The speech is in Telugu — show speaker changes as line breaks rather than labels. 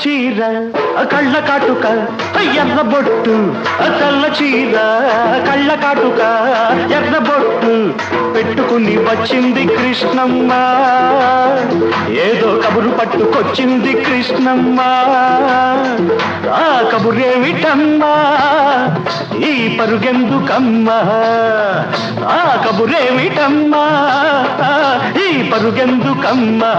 చీర కళ్ళ కాటుక ఎర్ర బొట్టు తెల్ల చీర కళ్ళ కాటుక ఎర్ర బొట్టు పెట్టుకుని వచ్చింది కృష్ణమ్మ ఏదో కబురు పట్టుకొచ్చింది కృష్ణమ్మ ఆ కబురేమిటమ్మా ఈ పరుగెందుకమ్మా ఆ కబురేమిటమ్మా ఈ పరుగెందుకమ్మా